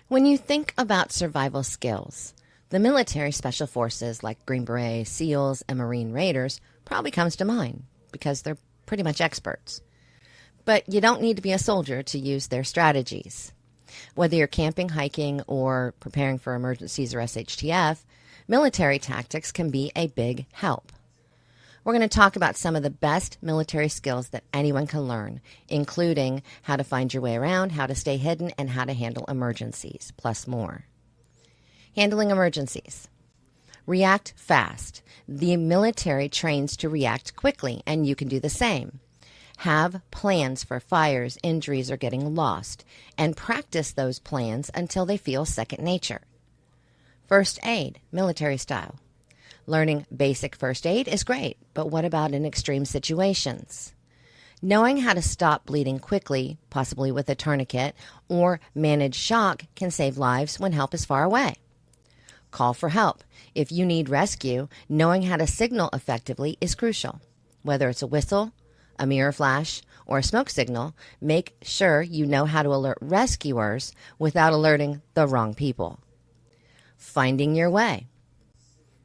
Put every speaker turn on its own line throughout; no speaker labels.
When you think about survival skills, the military special forces like Green Berets, SEALs, and Marine Raiders probably comes to mind because they're pretty much experts. But you don't need to be a soldier to use their strategies. Whether you're camping, hiking, or preparing for emergencies or SHTF, military tactics can be a big help. We're going to talk about some of the best military skills that anyone can learn, including how to find your way around, how to stay hidden, and how to handle emergencies, plus more. Handling emergencies. React fast. The military trains to react quickly, and you can do the same. Have plans for fires, injuries, or getting lost, and practice those plans until they feel second nature. First aid, military style. Learning basic first aid is great, but what about in extreme situations? Knowing how to stop bleeding quickly, possibly with a tourniquet, or manage shock can save lives when help is far away. Call for help. If you need rescue, knowing how to signal effectively is crucial. Whether it's a whistle, a mirror flash, or a smoke signal, make sure you know how to alert rescuers without alerting the wrong people. Finding your way.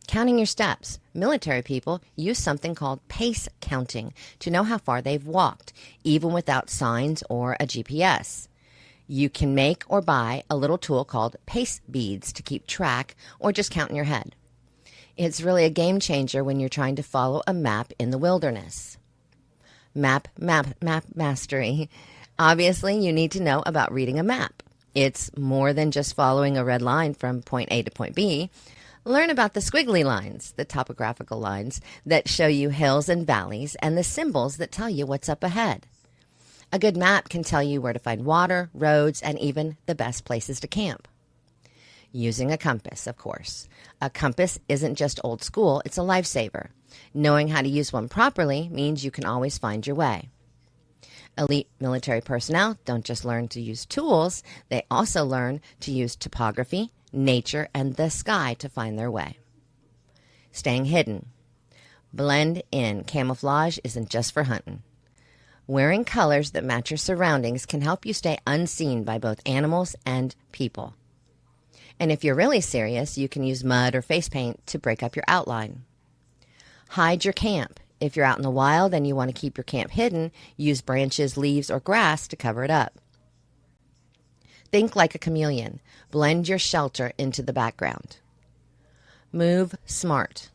Counting your steps. Military people use something called pace counting to know how far they've walked, even without signs or a GPS. You can make or buy a little tool called pace beads to keep track or just count in your head. It's really a game changer when you're trying to follow a map in the wilderness. Map mastery. Obviously, you need to know about reading a map. It's more than just following a red line from point A to point B. Learn about the squiggly lines, the topographical lines that show you hills and valleys, and the symbols that tell you what's up ahead. A good map can tell you where to find water, roads, and even the best places to camp. Using a compass, of course. A compass isn't just old school, it's a lifesaver. Knowing how to use one properly means you can always find your way. Elite military personnel don't just learn to use tools, they also learn to use topography, nature, and the sky to find their way. Staying hidden. Blend in. Camouflage isn't just for hunting. Wearing colors that match your surroundings can help you stay unseen by both animals and people. And if you're really serious, you can use mud or face paint to break up your outline. Hide your camp. If you're out in the wild and you want to keep your camp hidden, use branches, leaves, or grass to cover it up. Think like a chameleon. Blend your shelter into the background. Move smart.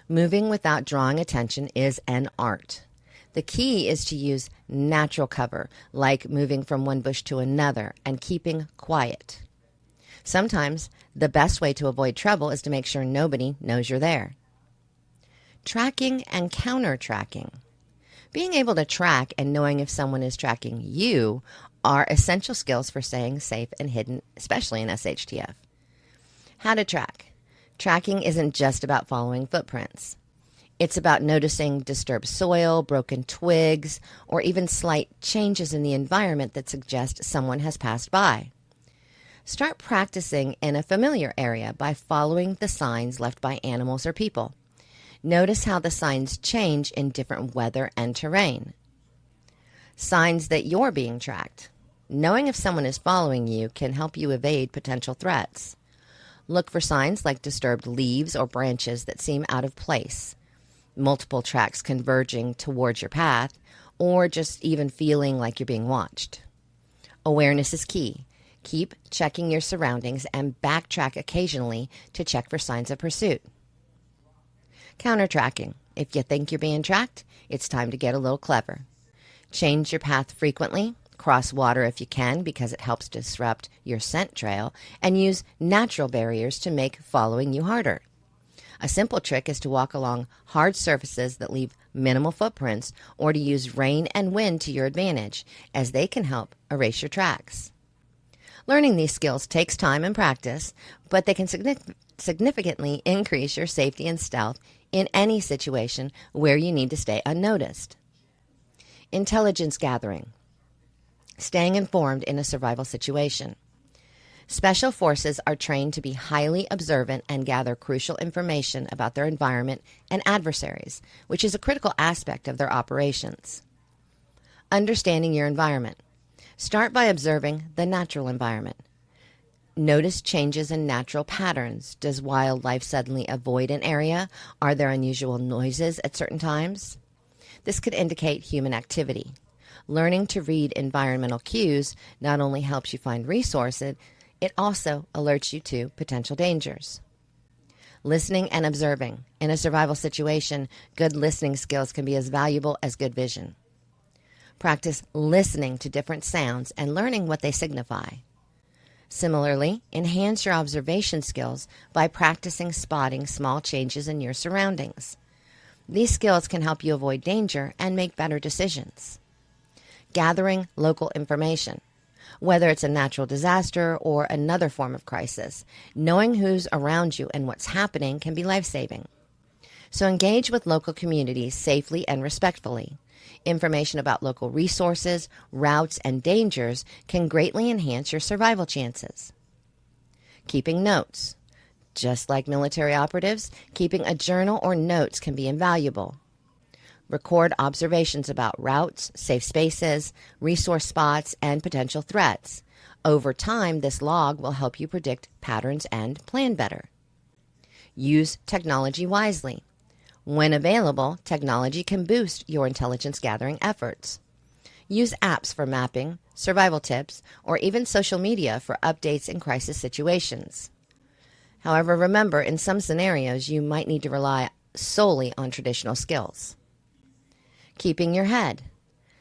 Moving without drawing attention is an art. The key is to use natural cover, like moving from one bush to another and keeping quiet. Sometimes the best way to avoid trouble is to make sure nobody knows you're there. Tracking and counter-tracking. Being able to track and knowing if someone is tracking you are essential skills for staying safe and hidden, especially in SHTF. How to track. Tracking isn't just about following footprints. It's about noticing disturbed soil, broken twigs, or even slight changes in the environment that suggest someone has passed by. Start practicing in a familiar area by following the signs left by animals or people. Notice how the signs change in different weather and terrain. Signs that you're being tracked. Knowing if someone is following you can help you evade potential threats. Look for signs like disturbed leaves or branches that seem out of place, multiple tracks converging towards your path, or just even feeling like you're being watched. Awareness is key. Keep checking your surroundings and backtrack occasionally to check for signs of pursuit. Counter-tracking. If you think you're being tracked, it's time to get a little clever. Change your path frequently, cross water if you can because it helps disrupt your scent trail, and use natural barriers to make following you harder. A simple trick is to walk along hard surfaces that leave minimal footprints or to use rain and wind to your advantage, as they can help erase your tracks. Learning these skills takes time and practice, but they can significantly increase your safety and stealth in any situation where you need to stay unnoticed. Intelligence gathering. Staying informed in a survival situation. Special forces are trained to be highly observant and gather crucial information about their environment and adversaries, which is a critical aspect of their operations. Understanding your environment. Start by observing the natural environment. Notice changes in natural patterns. Does wildlife suddenly avoid an area? Are there unusual noises at certain times? This could indicate human activity. Learning to read environmental cues not only helps you find resources, it also alerts you to potential dangers. Listening and observing. In a survival situation, good listening skills can be as valuable as good vision. Practice listening to different sounds and learning what they signify. Similarly, enhance your observation skills by practicing spotting small changes in your surroundings. These skills can help you avoid danger and make better decisions. Gathering local information. Whether it's a natural disaster or another form of crisis, knowing who's around you and what's happening can be life-saving. So engage with local communities safely and respectfully. Information about local resources, routes, and dangers can greatly enhance your survival chances. Keeping notes. Just like military operatives, keeping a journal or notes can be invaluable. Record observations about routes, safe spaces, resource spots, and potential threats. Over time, this log will help you predict patterns and plan better. Use technology wisely. When available, technology can boost your intelligence gathering efforts. Use apps for mapping, survival tips, or even social media for updates in crisis situations. However, remember, in some scenarios, you might need to rely solely on traditional skills. Keeping your head.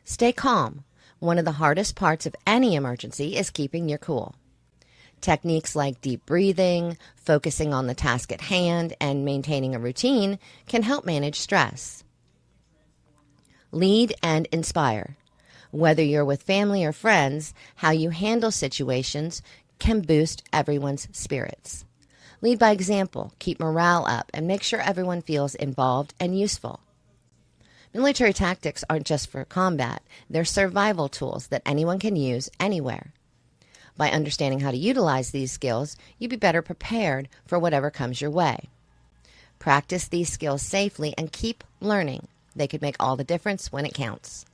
Stay calm. One of the hardest parts of any emergency is keeping your cool. Techniques like deep breathing, focusing on the task at hand, and maintaining a routine can help manage stress. Lead and inspire. Whether you're with family or friends, how you handle situations can boost everyone's spirits. Lead by example, keep morale up, and make sure everyone feels involved and useful. Military tactics aren't just for combat. They're survival tools that anyone can use anywhere. By understanding how to utilize these skills, you'll be better prepared for whatever comes your way. Practice these skills safely and keep learning. They could make all the difference when it counts.